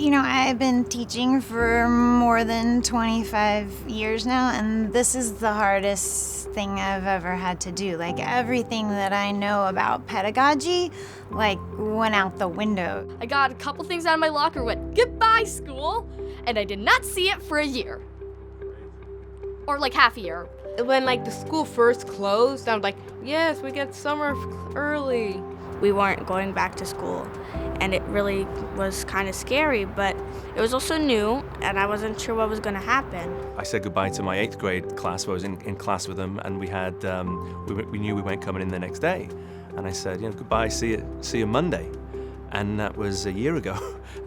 I've been teaching for more than 25 years now, and this is the hardest thing I've ever had to do. Like, everything that I know about pedagogy, went out the window. I got a couple things out of my locker, went, "Goodbye, school," and I did not see it for a year. Or half a year. When the school first closed, I was like, yes, we get summer early. We weren't going back to school, and it really was kind of scary, but it was also new, and I wasn't sure what was going to happen. I said goodbye to my 8th grade class, where I was in class with them, and we had we knew we weren't coming in the next day, and I said, goodbye, see you Monday, and that was a year ago,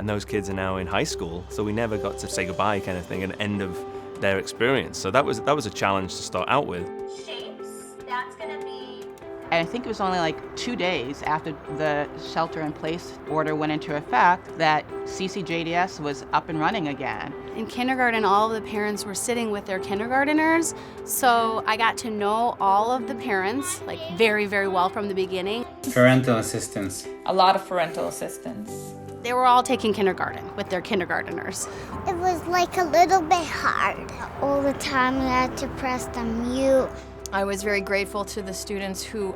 and those kids are now in high school, so we never got to say goodbye, kind of thing, an end of their experience. So that was a challenge to start out with. Shapes, that's gonna be... And I think it was only 2 days after the shelter-in-place order went into effect that CCJDS was up and running again. In kindergarten, all of the parents were sitting with their kindergarteners, so I got to know all of the parents, very, very well from the beginning. Parental assistance. A lot of parental assistance. They were all taking kindergarten with their kindergarteners. It was a little bit hard. All the time we had to press the mute. I was very grateful to the students who,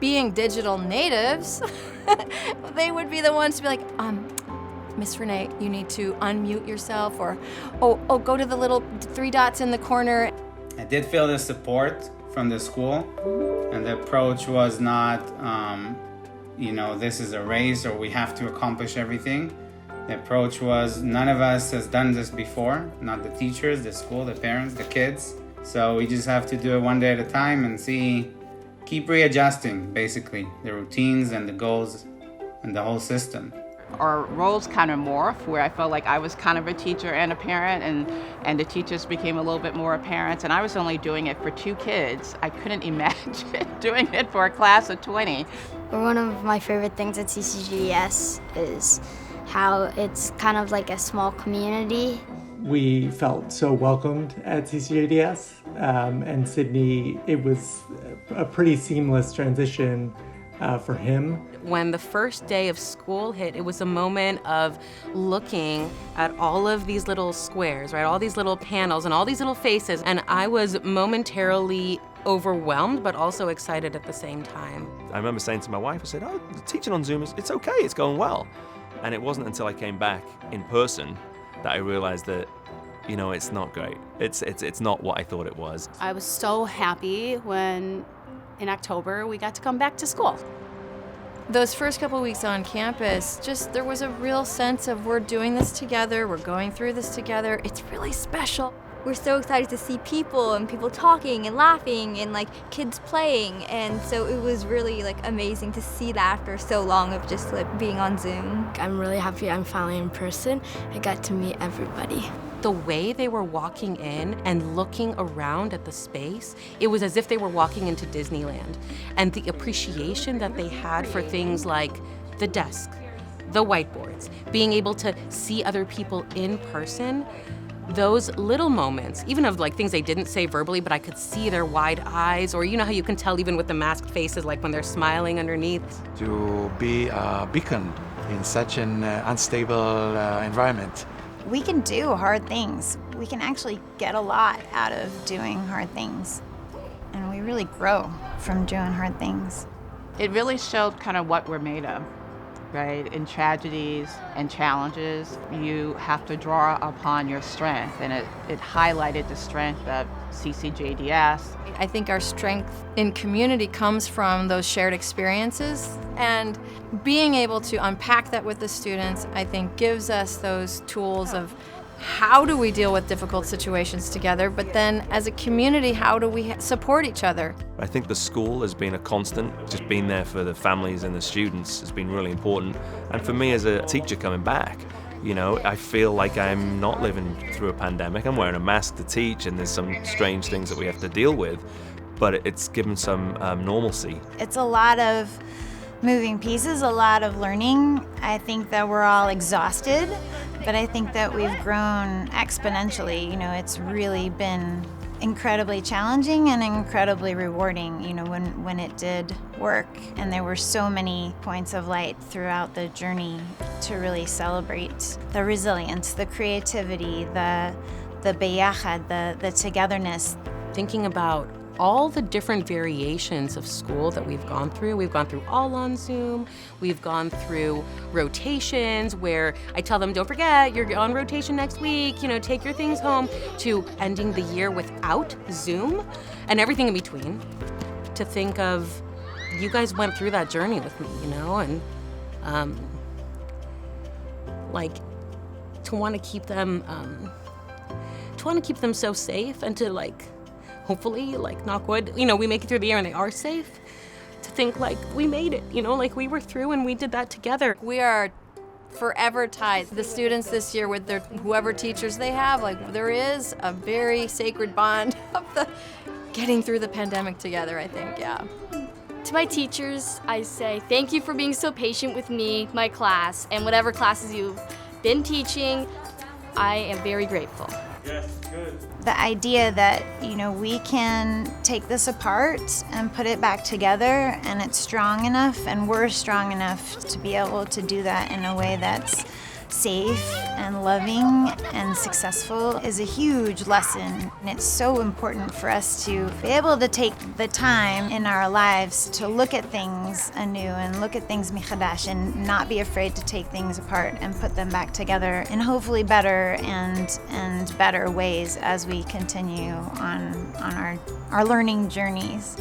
being digital natives, they would be the ones to be like, Miss Renee, you need to unmute yourself, or, oh, go to the little 3 dots in the corner. I did feel the support from the school, and the approach was not, this is a race or we have to accomplish everything. The approach was, none of us has done this before, not the teachers, the school, the parents, the kids. So we just have to do it one day at a time and keep readjusting, basically, the routines and the goals and the whole system. Our roles kind of morphed, where I felt like I was kind of a teacher and a parent, and the teachers became a little bit more parents, and I was only doing it for 2 kids. I couldn't imagine doing it for a class of 20. One of my favorite things at CCGS is how it's kind of like a small community. We felt so welcomed at CCJDS, and Sydney, it was a pretty seamless transition for him. When the first day of school hit, it was a moment of looking at all of these little squares, right? All these little panels and all these little faces, and I was momentarily overwhelmed, but also excited at the same time. I remember saying to my wife, I said, teaching on Zoom, it's okay, it's going well. And it wasn't until I came back in person that I realized that, it's not great. It's not what I thought it was. I was so happy when, in October, we got to come back to school. Those first couple weeks on campus, there was a real sense of we're doing this together, we're going through this together. It's really special. We're so excited to see people and people talking and laughing and kids playing, and so it was really amazing to see that after so long of just being on Zoom. I'm really happy I'm finally in person. I got to meet everybody. The way they were walking in and looking around at the space, it was as if they were walking into Disneyland. And the appreciation that they had for things like the desk, the whiteboards, being able to see other people in person, those little moments, even of things they didn't say verbally, but I could see their wide eyes, or how you can tell even with the masked faces, when they're smiling underneath. To be a beacon in such an unstable environment. We can do hard things. We can actually get a lot out of doing hard things. And we really grow from doing hard things. It really showed kind of what we're made of, right? In tragedies and challenges, you have to draw upon your strength, and it highlighted the strength of CCJDS. I think our strength in community comes from those shared experiences, and being able to unpack that with the students, I think, gives us those tools of how do we deal with difficult situations together, but then as a community, how do we support each other? I think the school has been a constant, just being there for the families and the students has been really important. And for me as a teacher coming back, I feel like I'm not living through a pandemic. I'm wearing a mask to teach, and there's some strange things that we have to deal with, but it's given some normalcy. It's a lot of moving pieces, a lot of learning. I think that we're all exhausted, but I think that we've grown exponentially. It's really been incredibly challenging and incredibly rewarding, you know, when it did work. And there were so many points of light throughout the journey to really celebrate the resilience, the creativity, the beyachad, the togetherness. Thinking about all the different variations of school that we've gone through. We've gone through all on Zoom. We've gone through rotations where I tell them, don't forget, you're on rotation next week, you know, take your things home, to ending the year without Zoom and everything in between. To think of, you guys went through that journey with me, you know, and like to want to keep them so safe and to like, hopefully, like, knock wood, you know, we make it through the year and they are safe. To think, like, we made it, you know, like, we were through and we did that together. We are forever tied. The students this year with their whoever teachers they have, like, there is a very sacred bond of the getting through the pandemic together, I think, yeah. To my teachers, I say thank you for being so patient with me, my class, and whatever classes you've been teaching. I am very grateful. Yes, good. The idea that, you know, we can take this apart and put it back together, and it's strong enough and we're strong enough to be able to do that in a way that's safe and loving and successful is a huge lesson. And it's so important for us to be able to take the time in our lives to look at things anew and look at things michadash and not be afraid to take things apart and put them back together in hopefully better and better ways as we continue on our learning journeys.